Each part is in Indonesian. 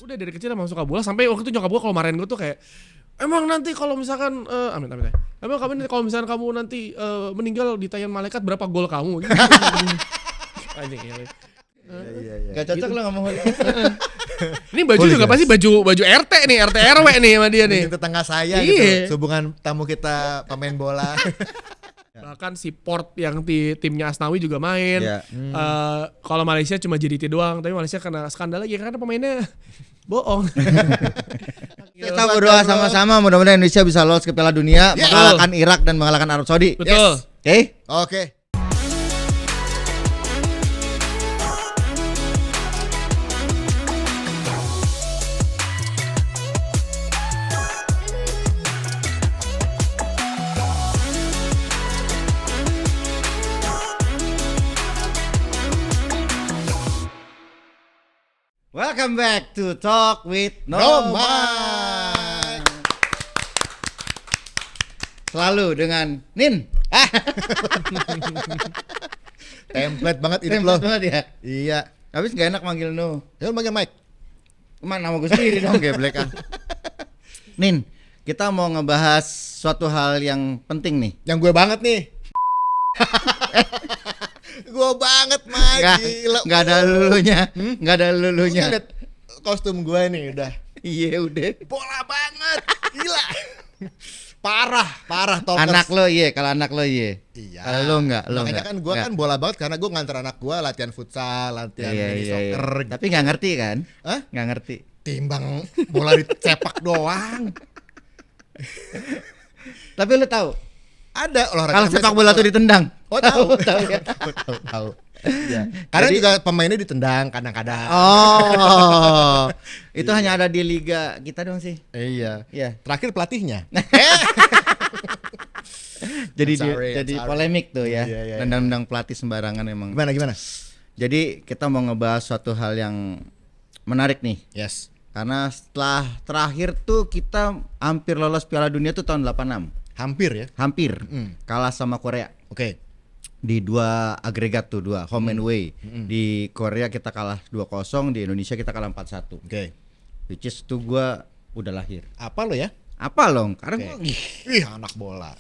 Udah dari kecil emang suka bola, sampai waktu itu nyokap gue kalau marahin gue tuh kayak, emang nanti kalau misalkan amin ya. Emang kalau misalkan kamu nanti meninggal ditanya malaikat berapa gol kamu gitu. Anjing ya. Iya. Gak cocok lo ngomong Ini baju juga pasti baju RT nih, RT RW nih sama dia nih. Tetangga saya Iya. gitu. Hubungan tamu kita pemain bola. Bahkan si Port yang timnya Asnawi juga main. Iya. Kalau Malaysia cuma JDT doang, tapi Malaysia kena skandal lagi karena pemainnya bohong. Kita berdoa sama-sama mudah-mudahan Indonesia bisa lolos ke Piala Dunia, mengalahkan Irak dan mengalahkan Arab Saudi. Betul. Oke? Oke. Welcome back to Talk with Noman. Selalu dengan Nin. Template banget ini Template loh. banget ya. Iya. Habis gak enak manggil No. Ya lu manggil Mike. Mana nama gue sendiri dong, geblek ah. Nin, kita mau ngebahas suatu hal yang penting nih. Yang gue banget nih. Gue banget Mike. Gila. Nggak ada lulunya. Nggak ada lulunya. Lu liat kostum gue nih udah. Iya udah. Bola banget. Gila. Parah Tokers. Anak lo iya, kalau anak lo iya. Iya. Kalau lo enggak, Makanya kan gue kan bola banget karena gue nganter anak gue latihan futsal, latihan mini soccer. Tapi nggak ngerti kan? Hah? Nggak ngerti. Timbang bola dicepak doang. Tapi lo tahu Ada olahraga kalau namanya sepak bola tuh ditendang. Oh tahu. Tahu ya. Tahu. Iya. Karena Jadi- juga pemainnya ditendang kadang-kadang. Oh, itu hanya ada di liga kita doang sih. Iya. Iya. Terakhir pelatihnya. Jadi Sorry. polemik tuh ya. Iya. Nendang-nendang pelatih sembarangan emang. Gimana? Jadi kita mau ngebahas suatu hal yang menarik nih. Yes. Karena setelah terakhir tuh kita hampir lolos Piala Dunia tuh tahun 86. Hampir ya. Hampir. Kalah sama Korea. Oke. Di dua agregat tuh, dua home and away. Di Korea kita kalah 2-0, di Indonesia kita kalah 4-1. Oke. Which is tuh gua udah lahir. Apa lo ya? Apa loh? Karena Oke. gua Ih, anak bola.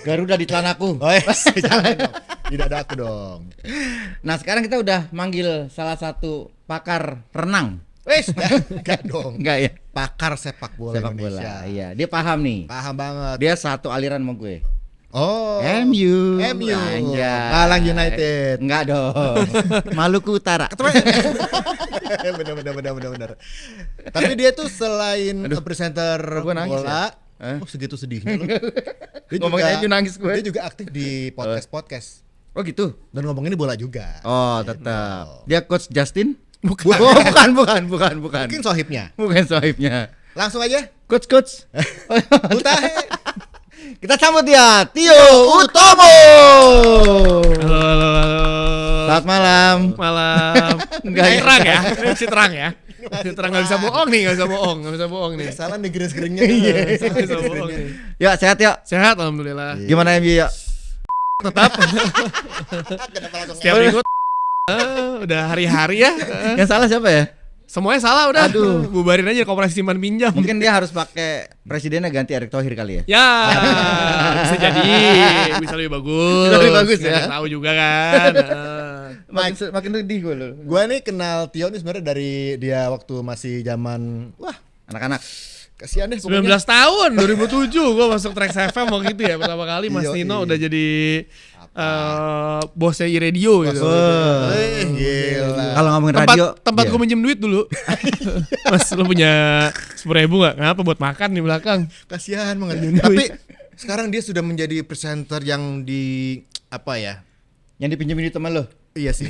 Garuda di celanaku. Oh yes, jangan dong. Tidak ada aku dong. Nah, sekarang kita udah manggil salah satu pakar renang. Wes, enggak dong. Enggak ya? Pakar sepak bola Sepak Indonesia. bola. Iya, dia paham nih. Paham banget. Dia satu aliran sama gue. Oh. MU. MU. Anjay. Malang United. Enggak dong. Maluku Utara. Bener. Tapi dia tuh selain presenter gua nangis bola, ya? segitu sedihnya loh. Dia Ngomongin MU nangis gue. Dia juga aktif di podcast. Oh gitu. Dan ngomongin bola juga. Oh, tetap. Dia coach Justin? Bukan. Oh, bukan. Mungkin sohibnya. Bukan sohibnya. Langsung aja. Coach. Utahe. Kita sambut dia, Tio Utomo. Halo. Selamat malam. Malam. Enggak ya. Terang ya. Masih terang ya. Masih terang, nggak bisa bohong nih, nggak bisa bohong nih. Salah nih gering-geringnya. Nggak bisa bohong nih. Yuk, sehat yuk. Sehat alhamdulillah. Gimana MU yuk? Tetap setiap minggu udah hari-hari ya. Yang salah siapa ya? Semuanya salah udah. Aduh. Bubarin aja koperasi simpan pinjam. Mungkin dia harus pakai presidennya ganti Erick Thohir kali ya. Ya, bisa jadi, bisa lebih bagus. Bisa lebih bagus ya. Nggak tahu juga kan. Makin sedih gue loh. Gua nih kenal Tio nih sebenarnya dari dia waktu masih zaman Anak-anak. kasihan deh 19 pokoknya. tahun 2007 gue masuk Trax FM waktu itu ya pertama kali Mas Iya, Nino iya. udah jadi bosnya iRadio gitu. Gila. Kalau ngomongin radio, Tempat iya. gue minjem duit dulu. Mas lu punya 10.000 nggak? Kenapa buat makan di belakang? Kasihan banget. Tapi sekarang dia sudah menjadi presenter yang di apa ya? Yang dipinjemin di teman lo? Iya sih.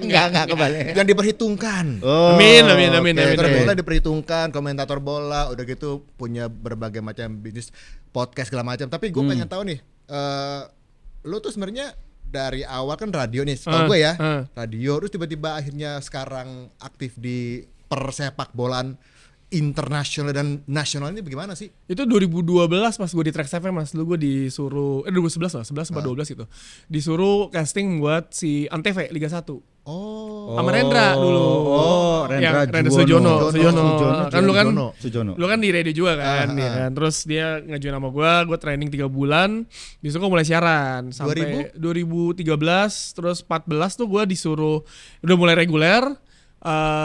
Enggak kebalik. Yang diperhitungkan. Oh, Amin. Komentator bola diperhitungkan, komentator bola udah gitu punya berbagai macam bisnis, podcast segala macam. Tapi gue pengen tahu nih, lu tuh sebenarnya dari awal kan radio nih, setahu gue ya, radio, terus tiba-tiba akhirnya sekarang aktif di persepak bolaan internasional dan nasional ini bagaimana sih? Itu 2012 pas gue di Trax FM Mas, dulu gue disuruh 2011 lah, 11 atau 12 gitu. Disuruh casting buat si Antv Liga 1. Oh. Sama Rendra dulu. Oh, Yang Rendra Sujono. Kan lu kan Sujono. lu kan di radio juga kan, ya kan. Terus dia ngajuin sama gue training 3 bulan. Besok gue mulai siaran sampai 2013, terus 14 tuh gue disuruh udah mulai reguler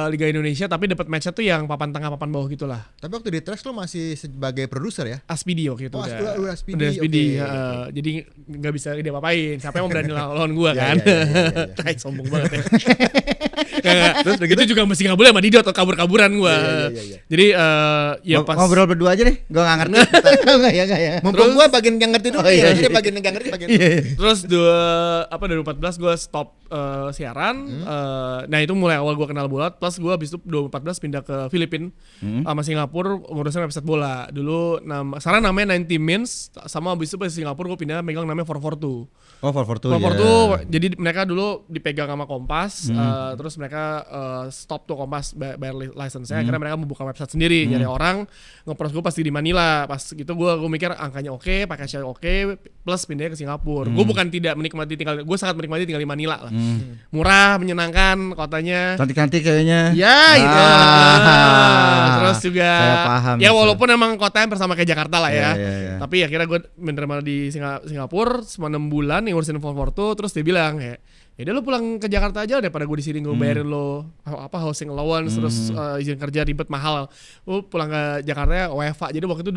Liga Indonesia, tapi dapat match-nya tuh yang papan tengah papan bawah gitulah. Tapi waktu di Trax lo masih sebagai produser ya? Aspidi waktu itu udah Aspidi. Udah Aspidi, Oke, oke. Jadi nggak bisa dia apain. Siapa yang mau berani lawan gue Ya, kan? ya, ya, ya, ya. Tai, sombong banget ya. Terus itu juga mesti nggak boleh sama Dido atau kabur-kaburan gue. Ya. Jadi ya pas Ngobrol berdua aja deh, gue gak ngerti. Enggak ya. Mumpung gue bagian yang ngerti dulu. Oh, iya, Jadi iya. bagian yang gak ngerti bagian. terus 2014 gue stop siaran. Nah itu mulai awal gue kenal bola. Plus gue habis itu 2014 pindah ke Filipina sama Singapura ngurusin website bola. Dulu sekarang namanya 90 Mins, sama habis itu ke Singapura gue pindah megang namanya 442. Oh, 442 442 jadi mereka dulu dipegang sama Kompas, terus mereka stop tuh Kompas bayar license-nya. Akhirnya mereka membuka website sendiri, nyari orang. Nge-pros gue pasti di Manila. Pas gitu gue mikir angkanya oke, package-nya oke, plus pindahnya ke Singapura. Gue bukan tidak menikmati gue sangat menikmati tinggal di Manila lah. Murah, menyenangkan kotanya. Cantik-cantik kayaknya. Ya gitu. Terus juga Saya paham ya itu. walaupun emang kotanya bersama kayak Jakarta lah ya. Ya. Tapi akhirnya gue menerima di Singapura selama 6 bulan yang ngurusin 442. Terus dia bilang kayak, ya udah lu pulang ke Jakarta aja daripada gue di sini gue bayarin lo housing allowance, terus izin kerja ribet mahal. Lu pulang ke Jakarta ya WFA. Jadi waktu itu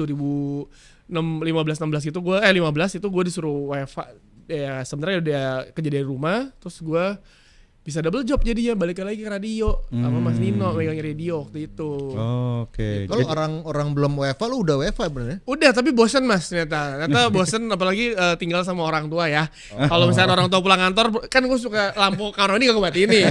2015-16 itu gue 15 itu gue disuruh WFA. Ya sebenarnya udah kerja dari rumah, terus gue bisa double job jadinya, balik lagi ke radio sama Mas Nino megang radio waktu itu. Oh, oke. Kalau orang belum WFA lu udah WFA bener ya? Udah, tapi bosen Mas ternyata bosen apalagi tinggal sama orang tua ya. Kalau misalnya orang tua pulang kantor, kan gue suka lampu kamar ini gak gue matiin nih.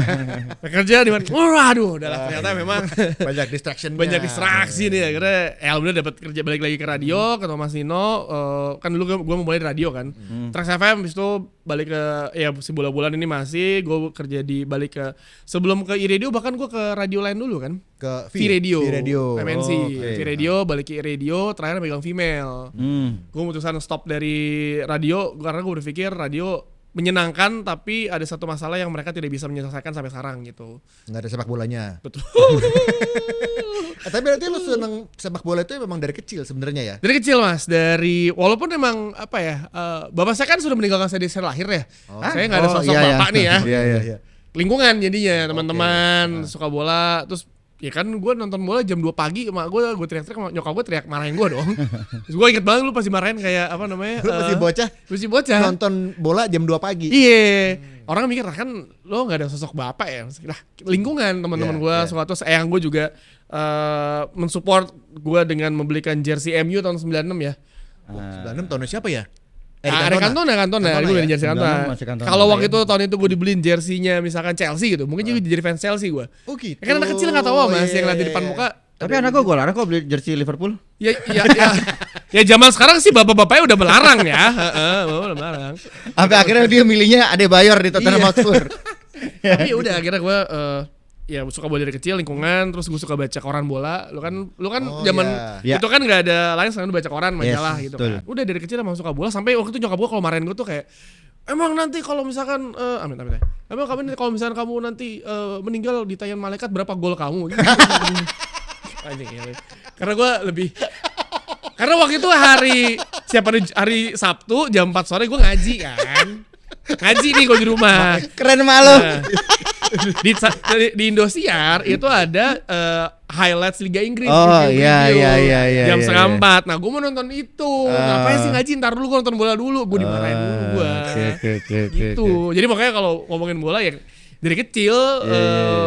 Kerja di mana? Waduh, udahlah ternyata memang Banyak distraction. banyak distraksi nih. Akhirnya alhamdulillah dapat kerja balik lagi ke radio ketemu Mas Nino. Kan dulu gue mau mulai di radio kan. Trax FM habis itu balik ke ya sebulan-bulan ini masih gue kerja di balik ke sebelum ke iRadio, bahkan gue ke radio lain dulu kan. Ke V-Radio, V-Radio. MNC, Oke. V-Radio, balik ke radio, terakhir megang female. Gue memutuskan stop dari radio karena gue berpikir radio menyenangkan, tapi ada satu masalah yang mereka tidak bisa menyelesaikan sampai sekarang gitu. Nggak ada sepak bolanya. Betul. Tapi berarti lu seneng sepak bola itu memang dari kecil sebenarnya ya? Dari kecil Mas, walaupun emang apa ya, bapak saya kan sudah meninggalkan saya dari saya lahir ya. Saya nggak ada Oh, sosok iya, bapak iya. nih ya. Iya. Lingkungan jadinya teman-teman suka bola, terus ya kan gue nonton bola jam 2 pagi, emak gue teriak-teriak, nyokap gue teriak marahin gue dong. Terus gue inget banget lu pasti marahin kayak apa namanya? Lu masih bocah Nonton nonton bola jam 2 pagi. iya. Orang mikir kan lo nggak ada sosok bapak ya. Lah lingkungan teman-teman gue suka, terus eyang gue juga mensupport gue dengan membelikan jersey MU tahun 96 ya. 96 tahunnya siapa ya? Ada Cantona, gue beli jersey Cantona. masih Cantona. Kalau waktu itu tahun itu gue dibeliin jersinya misalkan Chelsea gitu, mungkin juga jadi fans Chelsea gue. Oh gitu. Ya kan anak kecil nggak tahu Mas, yang lihat di depan muka. Tapi anak gue larang kok beli jersey Liverpool. Ya zaman sekarang sih bapak-bapaknya udah melarang ya. Udah melarang. Sampai akhirnya dia milihnya Adebayor di Tottenham Hotspur. Tapi udah akhirnya gue ya suka bola dari kecil, lingkungan, terus gue suka baca koran bola. Lu kan zaman iya. itu kan nggak ada lain selain lu baca koran, majalah Yes, gitu betul. kan. Udah dari kecil emang suka bola, sampai waktu itu nyokap gue kalau marahin gue tuh kayak, emang nanti kalau misalkan amit. Emang kalau misalkan kamu nanti meninggal ditanya malaikat berapa gol kamu? Gitu. Anjing ya. Karena gue lebih karena waktu itu hari Sabtu jam 4 sore gue ngaji kan. Ngaji nih gue di rumah. Keren malu. Nah, di Indosiar itu ada highlights Liga Inggris. Oh, review. iya. Jam setengah 4. Nah gue mau nonton itu. Ngapain sih ngaji, ntar dulu gue nonton bola dulu. Gue dimarahin dulu gue. Oke. Gitu. Jadi makanya kalau ngomongin bola ya dari kecil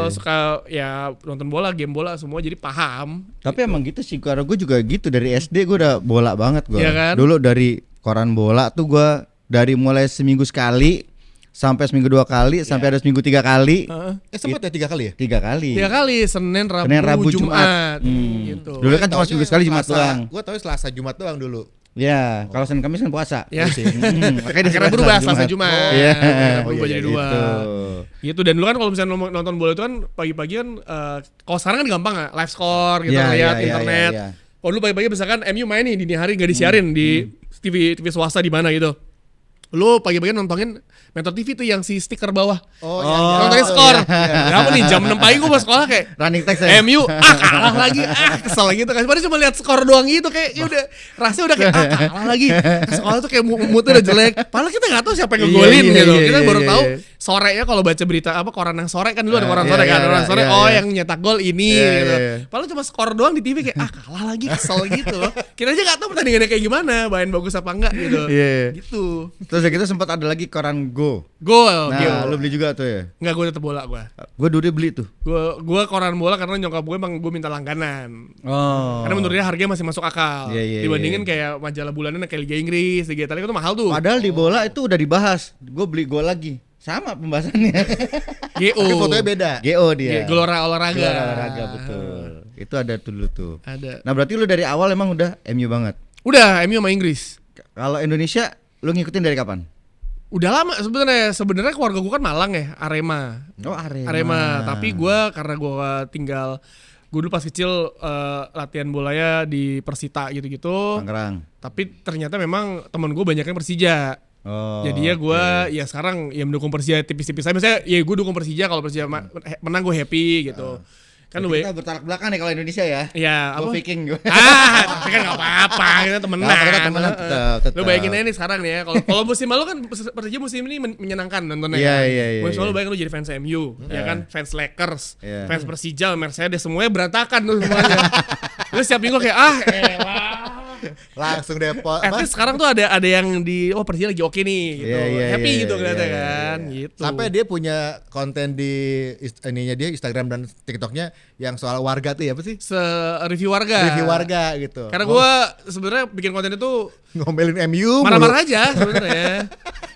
suka ya nonton bola, game bola semua, jadi paham. Tapi emang gitu sih, karena gue juga gitu dari SD gue udah bola banget gue. Iya kan? Dulu dari koran bola tuh gue dari mulai seminggu sekali sampai seminggu 2 kali sampai ada seminggu 3 kali. Sempat ya 3 kali ya? 3 kali. 3 kali, Senin, Rabu, Jumat. Gitu. Dulu kan cuma seminggu sekali Jumat doang. Gue tahu Selasa Jumat doang dulu. Ya, kalau Senin Kamis kan puasa. Ya. Makanya Akhirnya berubah Selasa Jumat. Iya. Berubah jadi 2. Gitu. Dan dulu kan kalau misalnya nonton bola itu kan pagi-pagi kan kalau sekarang kan gampang ya, live score gitu, lihat internet. Kalau dulu pagi-pagi misalkan MU main nih dini hari nggak disiarin di TV swasta di mana gitu. lu pagi-pagi nontonin Metro TV tuh yang si stiker bawah. Oh, Nontonin skor. Apa nih jam 6 pagi gue pas sekolah kayak Running text ya. MU kalah lagi kesel gitu kan. Padahal cuma lihat skor doang gitu kayak ya udah rasanya udah kayak kalah lagi. Sekolah tuh kayak moodnya udah jelek. Padahal kita nggak tahu siapa yang ngegolin gitu. Kita baru tahu sorenya kalau baca berita apa koran yang sore kan dulu ada koran sore kan. Koran sore yang nyetak gol ini gitu. Padahal cuma skor doang di TV kayak kalah lagi kesel gitu loh. Kita aja nggak tahu pertandingannya kayak gimana, main bagus apa enggak gitu. Gitu. Terus ya kita sempat ada lagi koran Go. Gol. Nah, lu beli juga tuh ya? Enggak, gue tetep bola gue. Gue dulu beli tuh. Gue koran bola karena nyokap gue emang gue minta langganan. Oh. Karena menurut dia harganya masih masuk akal. Dibandingin kayak majalah bulanan kayak Liga Inggris, Liga Italia itu mahal tuh. Padahal di bola itu udah dibahas. Gue beli Go lagi. Sama pembahasannya. GO. Tapi fotonya beda. GO dia. Gelora olahraga. Gelora olahraga betul. Itu ada dulu tuh. Ada. Nah, berarti lu dari awal emang udah MU banget. Udah MU sama Inggris. Kalau Indonesia lu ngikutin dari kapan? Udah lama sebenarnya keluarga gue kan Malang ya, Arema. Oh, Arema. Tapi gue karena gue tinggal gue dulu pas kecil latihan bolanya di Persita gitu-gitu. Tangerang. Tapi ternyata memang temen gue banyak yang Persija. Oh. Jadi ya gue ya sekarang ya mendukung Persija tipis-tipis aja. Misalnya ya gue dukung Persija kalau Persija menang gue happy gitu. Kan lu kita bertolak belakang nih kalau Indonesia ya. ya Gue apa? Viking gue. Tapi kan nggak apa-apa, kita temenan. Kita temenan, tetap. Lu bayangin aja nih sekarang nih ya, kalau musim lalu kan Persija musim ini menyenangkan nontonnya. Iya. Musim lalu bayangin lu jadi fans MU, ya kan, fans Lakers, Iya. fans Persija, Mercedes semuanya berantakan tuh semuanya. Terus setiap minggu kayak elah. Langsung depot. At least sekarang tuh ada yang di Persija lagi oke nih gitu. Iya, Happy iya, gitu iya, kelihatan iya, kan, iya. gitu. Sampai dia punya konten di ininya dia Instagram dan TikToknya yang soal warga tuh ya apa sih? Review warga. Review warga gitu. Karena gue sebenarnya bikin konten itu ngomelin MU marah-marah aja sebenarnya.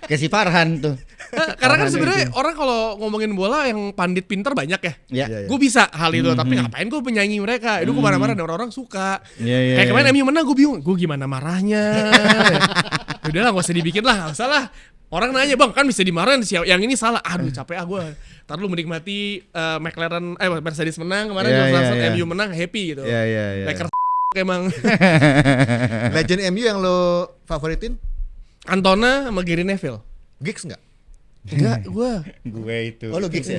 Kayak si Farhan tuh. Karena kan sebenarnya orang kalau ngomongin bola yang pandit pinter banyak ya. Ya. Iya. Gue bisa hal itu, tapi ngapain gue penyanyi mereka? Itu gue marah-marah dan orang-orang suka. Iya. Kayak kemarin MU menang gue bingung, gue gimana marahnya? Udah lah gak usah dibikin lah, gak usah lah. Orang nanya bang kan bisa dimarahin yang ini salah. Aduh capek gue. Ntar lu menikmati McLaren Mercedes menang kemarin, MU menang happy gitu. Iya. Lakers emang. Legend MU yang lo favoritin? Cantona sama Gary Neville. Giggs nggak? Enggak, gue. Gue itu. Oh, lu Giggs ya?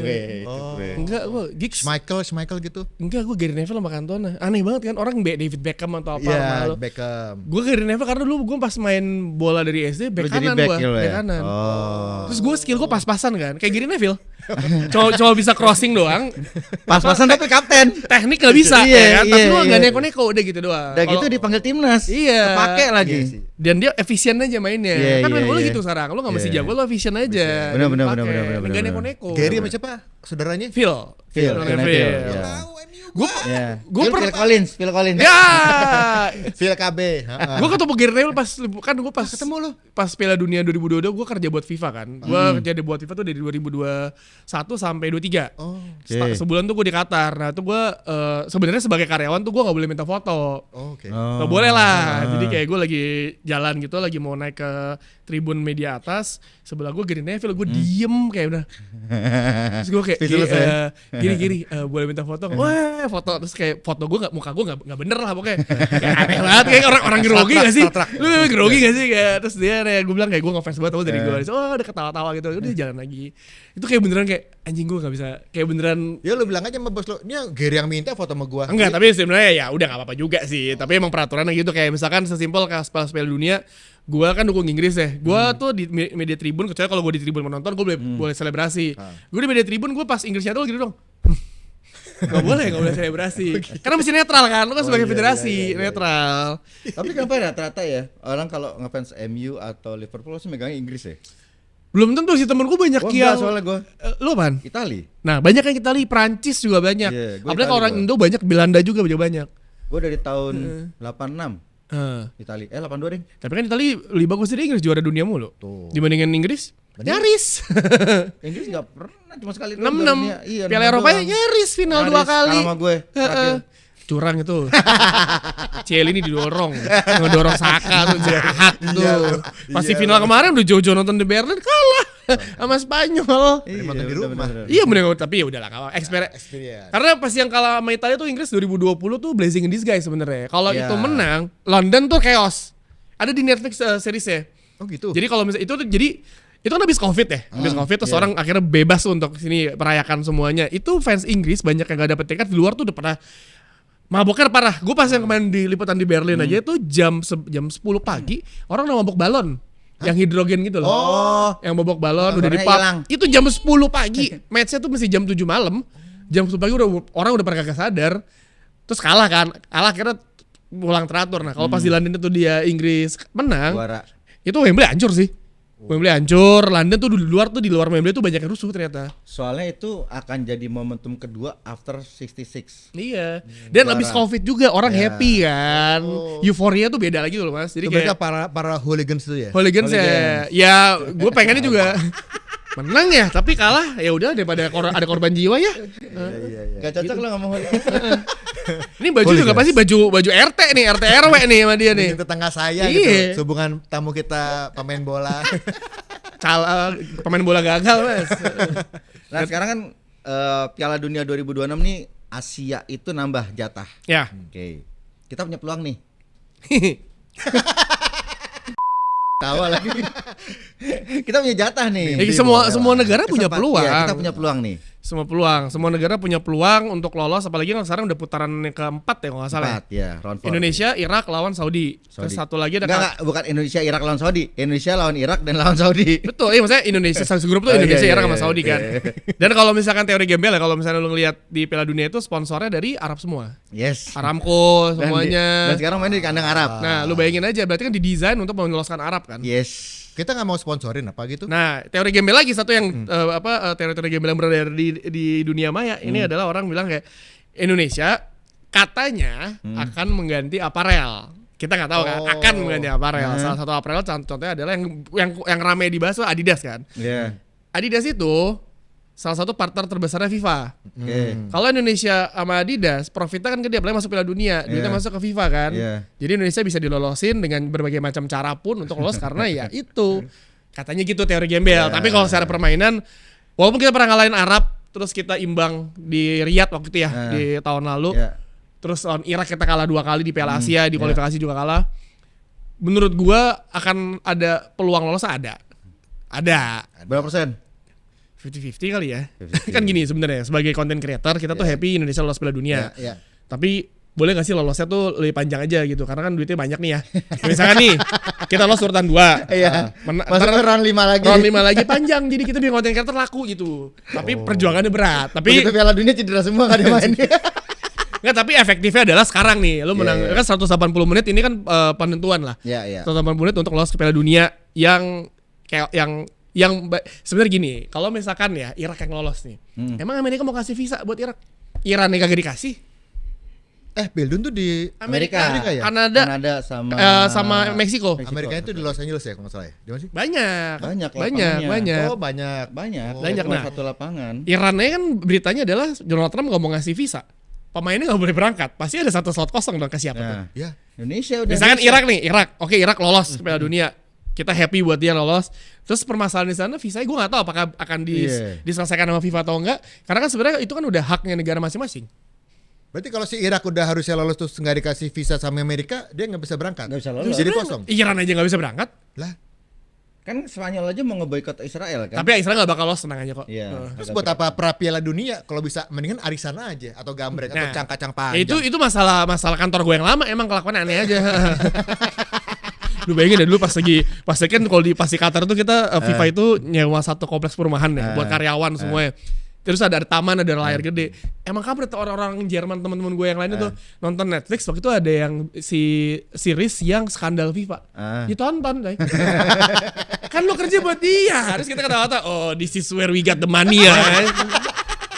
Enggak, gue Giggs. Schmeichel gitu? Enggak, gue Gary Neville sama Cantona. Aneh banget kan orang David Beckham atau apa sama Iya, lu. Beckham. Gue Gary Neville karena dulu gue pas main bola dari SD back kanan gue, back kanan. Oh. Terus gue skill gue pas-pasan kan, kayak Gary Neville. Cuma bisa crossing doang. Pas-pasan tapi kapten. Teknik gak bisa, Iya, ya kan? Tapi iya, lu iya. gak neko-neko udah gitu doang. Udah gitu dipanggil timnas. Iya. Kepake lagi. Iya sih. Dan dia efisien aja mainnya. Iya, Kan main iya, bola iya. gitu sekarang. Lu gak mesti Iya. jago, lu efisien aja. Bener, bener, Dipakai. bener, bener, Gak bener. neko-neko. Gary sama siapa? Saudaranya? Phil. Phil Neville. Iya. Gue Ya. Gua Phil Collins. Ya. Phil KB. Gue ketemu Gary Neville pas gue ketemu lu? Pas Piala Dunia 2022 gue kerja buat FIFA kan. Gue kerja buat FIFA tuh dari 2021 sampai 23. Oh. Sebulan tuh gue di Qatar. Nah, tuh gue sebenarnya sebagai karyawan tuh gue enggak boleh minta foto. Oh, oke. Nggak boleh lah. Jadi kayak gue lagi jalan gitu, lagi mau naik ke tribun media atas, sebelah gue Gary Neville, gue diem kayak udah. Terus gue kayak gini, boleh minta foto? Wah, foto. Terus kayak foto gue muka gue nggak bener lah pokoknya. Kayak aneh banget, kayak orang grogi nggak sih? Lu grogi nggak sih? Kayak terus dia gue bilang kayak gue ngefans banget dari gue. Oh, udah ketawa-tawa gitu, udah jalan lagi. Itu kayak beneran kayak anjing gue nggak bisa, kayak beneran. Ya lu bilang aja sama bos lu, ini Gary yang minta foto sama gua. Enggak, tapi sebenarnya ya udah nggak apa-apa juga sih. Tapi emang peraturannya gitu, kayak misalkan sesimpel kayak Piala Dunia, gue kan dukung Inggris ya. Gue tuh di media tribun, kecuali kalau gue di tribun menonton, gue boleh selebrasi. Gue di media tribun, gue pas Inggrisnya tuh gitu dong. Gak boleh selebrasi. Karena mesti netral kan, lu kan sebagai federasi netral. Tapi kenapa rata-rata ya orang kalau ngefans MU atau Liverpool sih megangnya Inggris ya? Belum tentu sih, temen gue banyak yang. Soalnya gue Lu apaan? Itali. Nah, banyak yang Itali, Prancis juga banyak. Iya, gua Apalagi kalau Itali orang gua. Indo banyak, Belanda juga banyak. Gue dari tahun 86 Itali. 82 deh. Tapi kan Itali lebih bagus dari Inggris, juara dunia mulu. Tuh. Dibandingin Inggris, nyaris. Inggris enggak pernah cuma sekali 6-6. Iya, Piala Eropa nyaris final 2 kali. Sama gue. terakhir. Curang itu. Ciel ini didorong, ngedorong Saka tuh jahat tuh. Pasti final kemarin udah Jojo nonton di Berlin kalah sama Spanyol. Nonton di rumah. Iya bener, tapi ya udahlah kalau experience. Karena pas yang kalah sama Italia tuh Inggris 2020 tuh blazing in disguise sebenarnya. Kalau Iya. itu menang, London tuh chaos. Ada di Netflix seriesnya. Oh gitu. Jadi kalau misalnya itu kan habis Covid ya, habis Covid terus orang akhirnya bebas tuh untuk sini merayakan semuanya. Itu fans Inggris banyak yang gak dapet tiket di luar tuh udah pada maboknya parah. Gue pas yang kemarin di liputan di Berlin aja itu jam 10 pagi orang udah mabok balon. Yang hidrogen gitu loh. Oh. Yang mabok balon udah di Suaranya pub. hilang. Itu jam 10 pagi. Matchnya tuh mesti jam 7 malam. Jam 10 pagi orang udah pada kagak sadar. Terus kalah akhirnya pulang teratur. Nah, kalau pas di London itu dia Inggris menang, Juara. itu Wembley hancur sih. Wembley hancur, London tuh di luar Wembley tuh banyak yang rusuh ternyata. Soalnya itu akan jadi momentum kedua after 66. Iya. Dan Juara. abis Covid juga orang Ya. happy kan. Euforia tuh beda lagi loh Mas. Jadi Itu mereka kayak para hooligans itu ya. hooligans ya. Ya, gue pengennya juga menang ya, tapi kalah ya udah daripada ada korban jiwa ya. Gak cocok lo ngomong Ini baju juga Hooligans. pasti baju RT nih, RT RW nih sama dia nih. Ini tetangga saya Iya. gitu. Hubungan tamu kita pemain bola. Pemain bola gagal Mas. Nah sekarang kan Piala Dunia 2026 nih Asia itu nambah jatah. Ya. Oke. Kita punya peluang nih. Tawa lagi. Kita punya jatah nih. Jadi semua negara punya Kesempatan. peluang. Iya, kita punya peluang nih. Semua negara punya peluang untuk lolos, apalagi kan sekarang udah putaran yang keempat ya kalau nggak salah. Empat ya, round four. Indonesia, Irak lawan Saudi. Terus satu lagi ada Enggak, bukan Indonesia Irak lawan Saudi. Indonesia lawan Irak dan lawan Saudi. Betul, iya maksudnya Indonesia satu grup tuh Oh, Indonesia, iya, Irak iya, sama Saudi kan. iya. Dan kalau misalkan teori gembel ya, kalau misalnya lu ngelihat di Piala Dunia itu sponsornya dari Arab semua. Yes. Aramco Dan semuanya. dan sekarang main di kandang Arab. Nah, lu bayangin aja berarti kan didesain untuk meloloskan Arab kan. Yes. Kita nggak mau sponsorin apa gitu. Nah, teori gembel lagi satu yang teori-teori gembel yang beredar di dunia maya ini adalah orang bilang kayak Indonesia katanya akan mengganti aparel. Kita nggak tahu kan akan mengganti aparel. Salah satu aparel contohnya adalah yang ramai dibahas tuh Adidas kan. Iya. Adidas itu salah satu partner terbesarnya FIFA. Oke. Kalau Indonesia sama Adidas, profitnya kan gede, apalagi masuk Piala Dunia, duitnya masuk ke FIFA kan. Iya. Jadi Indonesia bisa dilolosin dengan berbagai macam cara pun untuk lolos karena ya itu katanya gitu teori gembel. Tapi kalau secara permainan, walaupun kita pernah ngalahin Arab, terus kita imbang di Riyadh waktu itu ya di tahun lalu, Iya. terus lawan Irak kita kalah 2 kali di Piala Asia, di kualifikasi juga kalah. Menurut gua akan ada peluang lolos ada. Berapa persen? 50-50 kali ya. 50-50. Kan gini sebenarnya sebagai content creator kita tuh happy Indonesia lolos Piala Dunia. Iya. Tapi boleh gak sih lolosnya tuh lebih panjang aja gitu karena kan duitnya banyak nih ya. Misalkan nih kita lolos urutan 2. Iya. Masuk ke round 5 lagi. Round 5 lagi panjang jadi kita bikin content creator laku gitu. Tapi perjuangannya berat. Tapi Begitu Piala Dunia cedera semua gak ada main. enggak, tapi efektifnya adalah sekarang nih lu menang kan 180 menit ini kan penentuan lah. Iya, iya. 180 menit untuk lolos ke Piala Dunia yang kayak yang sebenarnya gini, kalau misalkan ya Irak yang lolos nih, emang Amerika mau kasih visa buat Irak? Iran yang kagak dikasih? Bildun tuh di Amerika ya? Kanada sama Meksiko. Amerika itu di Los Angeles ya kalau nggak salah ya. Di mana sih? Banyak. Banyak lapangannya. Oh banyak. Banyak. Banyak, Cuma nah. satu lapangan. Irannya kan beritanya adalah Donald Trump nggak mau ngasih visa. Pemainnya nggak boleh berangkat. Pasti ada satu slot kosong dong ke siapa tuh. Nah, Ya. Indonesia udah. Misalkan bisa. Irak. Oke, Irak lolos ke Piala Dunia. Kita happy buat dia lolos. Terus permasalahan di sana visanya gue nggak tahu apakah akan diselesaikan sama FIFA atau enggak. Karena kan sebenarnya itu kan udah haknya negara masing-masing. Berarti kalau si Irak udah harusnya lolos terus nggak dikasih visa sama Amerika, dia nggak bisa berangkat. Nggak bisa lolos. Jadi kosong. Iran aja nggak bisa berangkat. Lah, Kan Spanyol aja mau ngeboikot Israel kan. Tapi Israel nggak bakal lolos, tenang aja kok. Iya. terus buat apa pra Piala Dunia kalau bisa mendingan arisan aja atau gambrek atau Nah, cangkacang Ya panjang. itu masalah kantor gue yang lama emang kelakuannya aneh aja. Lu bayangin deh dulu pas lagi kan kalau di Qatar tuh kita FIFA itu nyewa satu kompleks perumahan deh buat karyawan semuanya. Terus ada taman, ada layar gede. Emang kabar tuh orang-orang Jerman teman-teman gue yang lainnya tuh nonton Netflix waktu itu ada yang series yang skandal FIFA. Ditonton, deh. Kan lu kerja buat dia. Harus kita kata-kata, oh this is where we got the money ya.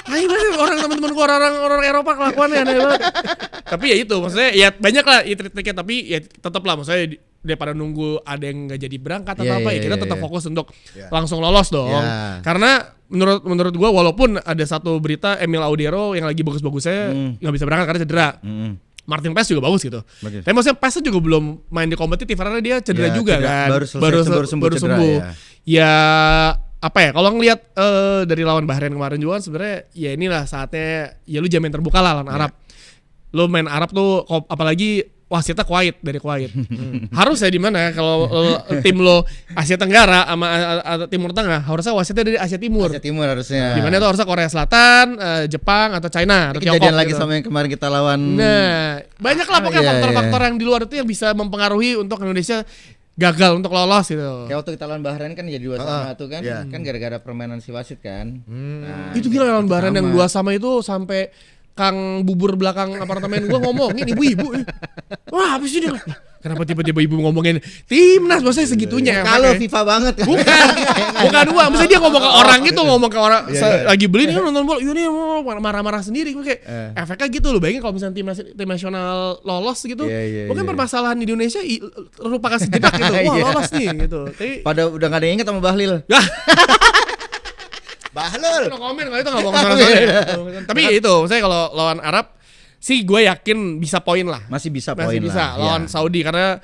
Ayo banget orang teman-teman gue orang Eropa kelakuannya aneh banget. Tapi ya itu maksudnya ya banyak lah trik-triknya tapi ya tetap lah maksudnya daripada nunggu ada yang nggak jadi berangkat atau apa ya kita tetap fokus untuk langsung lolos dong. Karena menurut gue walaupun ada satu berita Emil Audero yang lagi bagus-bagusnya nggak bisa berangkat karena cedera. Martin Paes juga bagus gitu. Tapi maksudnya Paes juga belum main di kompetitif karena dia cedera juga kan. Baru sembuh cedera, Ya apa ya kalau ngelihat dari lawan Bahrain kemarin juga kan sebenarnya ya inilah saatnya ya lu jamin terbuka lah lawan Arab. Lu main Arab tuh apalagi wasitnya Kuwait dari Kuwait. Harusnya di mana kalau tim lo Asia Tenggara sama Timur Tengah, harusnya wasitnya dari Asia Timur. Asia Timur harusnya. Di mana itu harusnya Korea Selatan, Jepang atau China atau Kejadian Tiongkok lagi gitu. sama yang kemarin kita lawan. Nah, banyak lah pokoknya Iya, faktor-faktor yang di luar itu yang bisa mempengaruhi untuk Indonesia gagal untuk lolos gitu. Kayak waktu kita lawan Bahrain kan jadi 2-2 tuh kan. Iya. Kan gara-gara permainan si wasit kan. Nah, Itu gila lawan Bahrain yang sama. 2-2 itu sampai Kang bubur belakang apartemen gua ngomongin ibu-ibu. Wah, habis ini kenapa tiba-tiba ibu ngomongin timnas, maksudnya segitunya. Kalau Makanya. FIFA banget kan. Bukan gua, misalnya dia ngomong ke orang gitu, ngomong ke orang Iya. lagi beli nih nonton bola, ini marah-marah sendiri. Gua kayak efeknya gitu loh. Bayangin kalau misalnya tim nasional lolos gitu, Iya, mungkin iya. permasalahan di Indonesia lupakan sejenak gitu. Wah, Iya. lolos nih gitu. Tapi Pada udah gak ada yang inget sama Bahlil. Bahlul. no komen kalau itu nggak mau kesana Tapi itu, saya kalau lawan Arab sih gue yakin bisa poin lah. Masih bisa Masih poin bisa lah. lawan Iya. Saudi karena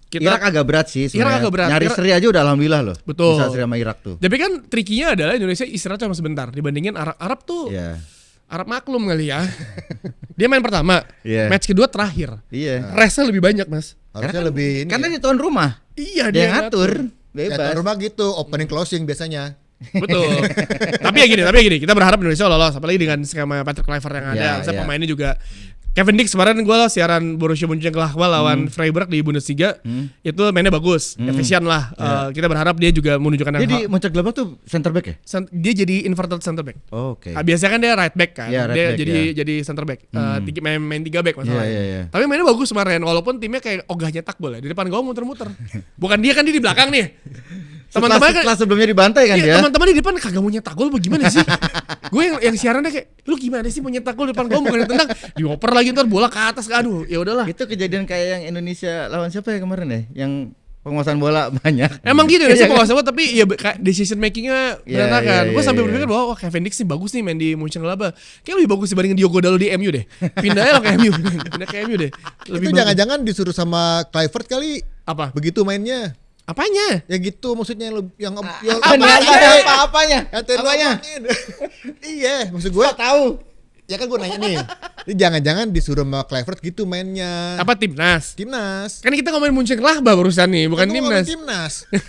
kita Irak agak berat sih sebenarnya. agak berat. Nyari Irak- seri aja udah alhamdulillah loh. Betul. Bisa seri sama Irak tuh. Tapi kan trikinya adalah Indonesia istirahat cuma sebentar dibandingin Arab tuh. Iya. Arab maklum kali ya. Dia main pertama, Iya. match kedua terakhir. Iya. Restnya lebih banyak, Mas. Harusnya lebih ini. Karena di tuan rumah. Iya, Dia yang ngatur. Ya, Bebas. tuan rumah gitu, opening closing biasanya. Betul. tapi ya gini, kita berharap Indonesia lolos apalagi dengan skema Patrick Kluivert yang ada. Ya, Saya ya. pemainnya juga Kevin Dix kemarin gue siaran Borussia Mönchengladbach lawan Freiburg di Bundesliga. Itu mainnya bagus, efisien lah. Kita berharap dia juga menunjukkan Dia yang di Mönchengladbach tuh center back ya? dia jadi inverted center back. Oh, oke. Biasanya kan dia right back kan. Iya, right Dia back, jadi center back. Main 3 back masalahnya. Iya, iya. Tapi mainnya bagus kemarin walaupun timnya kayak ogah nyetak bola. Di depan gawang muter-muter. Bukan dia kan dia di belakang nih. Teman-teman kan Setelah sebelumnya dibantai kan iya, dia. teman-teman di depan kagak mau nyetak gol bagaimana sih? Gue yang siarannya kayak lu gimana sih mau nyetak gol di depan gawang bukan ditendang, dioper lagi ntar bola ke atas. Aduh, ya udahlah. Itu kejadian kayak yang Indonesia lawan siapa ya kemarin ya? Yang penguasaan bola banyak. Emang gitu ya Iya sih kan? penguasa tapi ya decision makingnya Iya, berantakan. iya, Gue iya, sampai iya. berpikir bahwa wah Kevin Dix nih bagus nih main di Mönchengladbach. Kayak lebih bagus dibandingin Diogo Dalot di MU deh. Pindah aja lo ke MU. Pindah ke MU deh. Lebih Itu bagus. jangan-jangan disuruh sama Kluivert kali Apa? begitu mainnya. Apanya? Ya gitu maksudnya yang Apanya? Apanya? Iya, maksud gue Tahu. ya kan gue nanya nih. Ini jangan-jangan disuruh sama Kluivert gitu mainnya. Apa timnas? Timnas. Kan kita ngomongin Mönchengladbach barusan nih, bukan Kan gua ngomongin timnas. Timnas.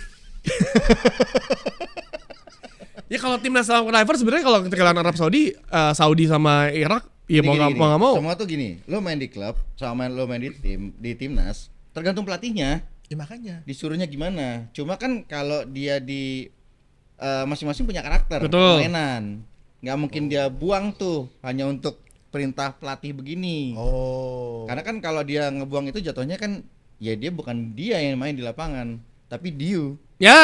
Ya kalau timnas sama Kluivert sebenarnya kalau ketika lawan Arab Saudi, Saudi sama Irak, ya mau nggak mau. Semua tuh gini, lo main di klub sama lo main di timnas, tergantung pelatihnya. Ya makanya. Disuruhnya gimana? Cuma kan kalau dia di masing-masing punya karakter Betul. permainan. Nggak mungkin dia buang tuh hanya untuk perintah pelatih begini. Oh. Karena kan kalau dia ngebuang itu jatuhnya kan ya dia bukan dia yang main di lapangan, tapi Diu. Ya,